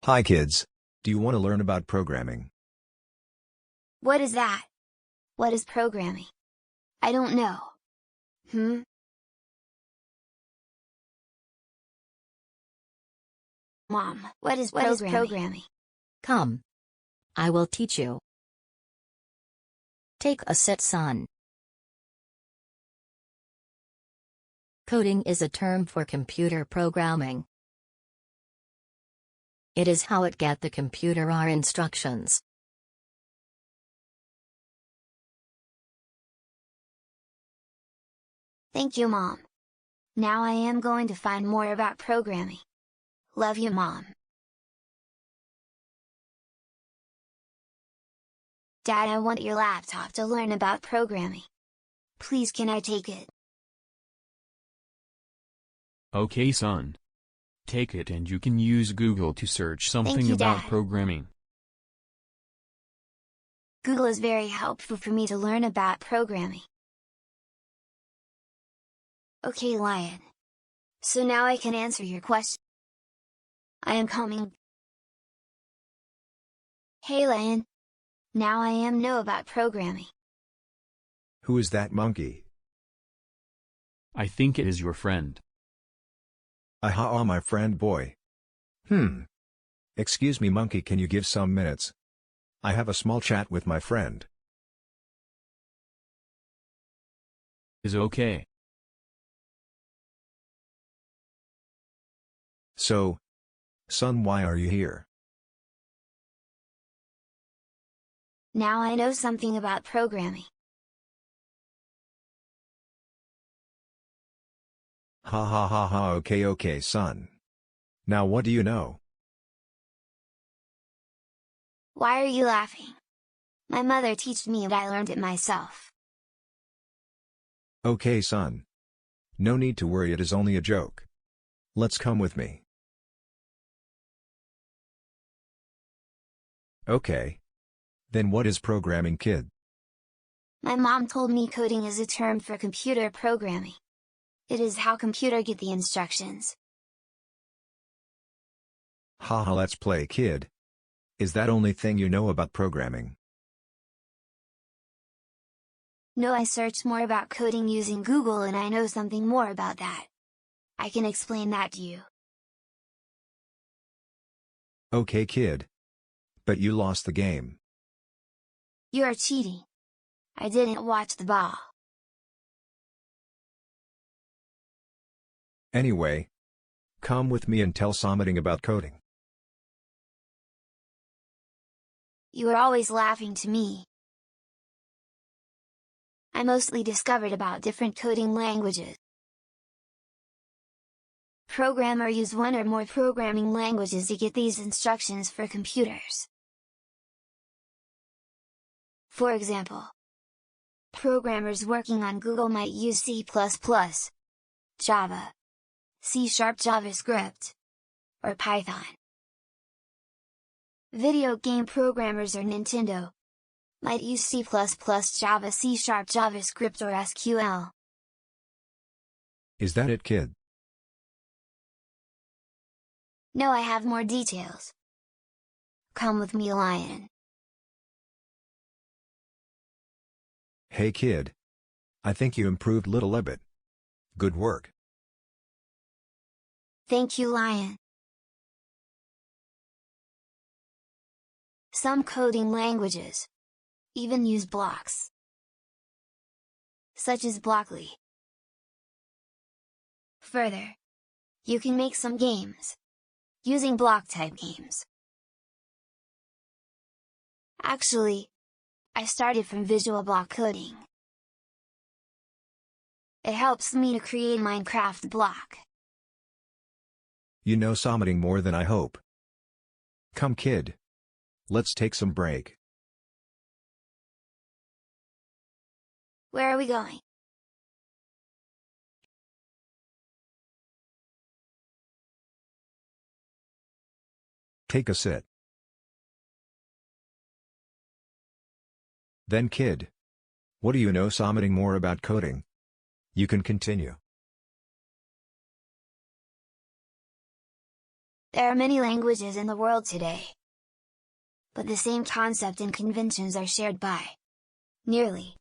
Hi kids. Do you want to learn about programming? What is that? What is programming? I don't know. Mom, what is programming? Come. I will teach you. Take a sit, son. Coding is a term for computer programming. It is how it get the computer our instructions. Thank you, Mom. Now I am going to find more about programming. Love you, Mom. Dad, I want your laptop to learn about programming. Please, can I take it? Okay, son. Take it and you can use Google to search something you, about Dad. programming. Google is very helpful for me to learn about programming. Okay, Lion. So now I can answer your question. I am coming. Hey, Lion. Now I am know about programming. Who is that monkey? I think it is your friend. Aha, my friend boy. Excuse me, monkey, can you give some minutes? I have a small chat with my friend. Is okay. So, son, why are you here? Now I know something about programming. Ha ha ha ha, okay son. Now what do you know? Why are you laughing? My mother taught me and I learned it myself. Okay son. No need to worry, it is only a joke. Let's come with me. Okay. Then what is programming, kid? My mom told me coding is a term for computer programming. It is how computer get the instructions. Haha, let's play, kid. Is that only thing you know about programming? No, I searched more about coding using Google and I know something more about that. I can explain that to you. Okay, kid. But you lost the game. You are cheating. I didn't watch the ball. Anyway, come with me and tell something about coding. You are always laughing to me. I mostly discovered about different coding languages. Programmers use one or more programming languages to get these instructions for computers. For example, programmers working on Google might use C++, Java, C# JavaScript, or Python. Video game programmers or Nintendo might use C++, Java, C# JavaScript, or SQL. Is that it, kid? No, I have more details. Come with me, Lion. Hey kid. I think you improved little a bit. Good work. Thank you, Lion. Some coding languages even use blocks, such as Blockly. Further, you can make some games using block-type games. Actually, I started from visual block coding. It helps me to create Minecraft block. You know something more than I hope. Come kid. Let's take some break. Where are we going? Take a sit. Then kid. What do you know something more about coding? You can continue. There are many languages in the world today, but the same concept and conventions are shared by nearly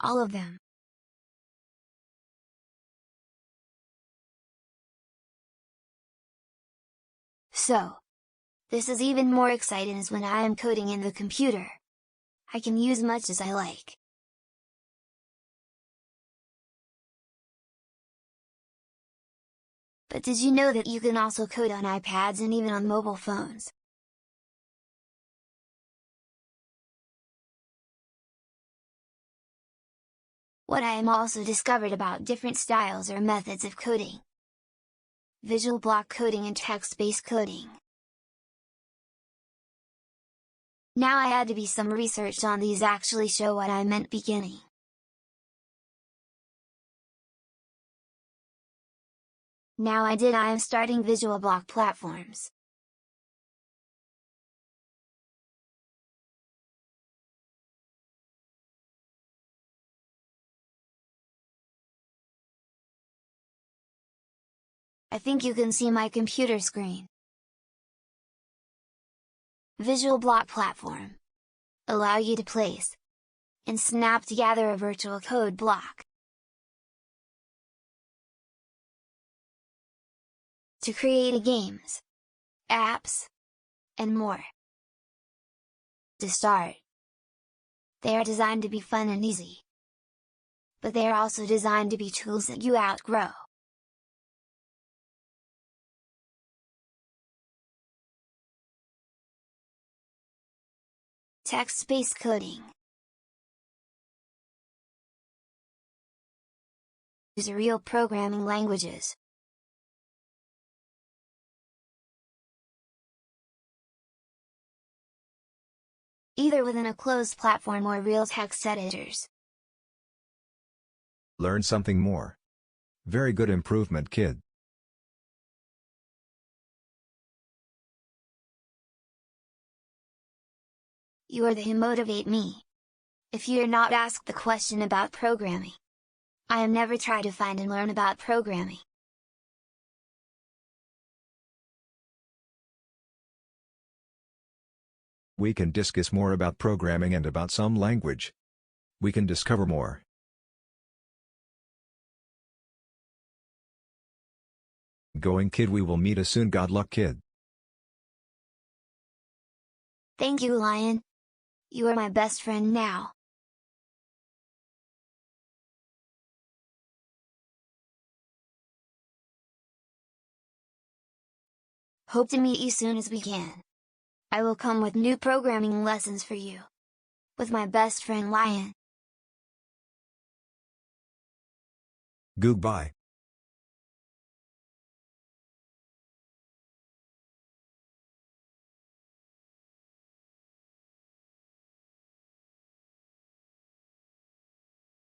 all of them. So, this is even more exciting as when I am coding in the computer. I can use much as I like. But did you know that you can also code on iPads and even on mobile phones? What I am also discovered about different styles or methods of coding. Visual block coding and text-based coding. Now I had to be some research on these actually show what I meant beginning. Now I am starting visual block platforms. I think you can see my computer screen. Visual block platform allow you to place and snap together a virtual code block to create games, apps, and more. To start, they are designed to be fun and easy, but they are also designed to be tools that you outgrow. Text-based coding. These are real programming languages. Either within a closed platform or real text editors. Learn something more. Very good improvement, kid. You are the who motivate me. If you are not asked the question about programming, I am never try to find and learn about programming. We can discuss more about programming and about some language. We can discover more. Going, kid, we will meet us soon. God luck, kid. Thank you, Lion. You are my best friend now. Hope to meet you soon as we can. I will come with new programming lessons for you. With my best friend Lion. Goodbye.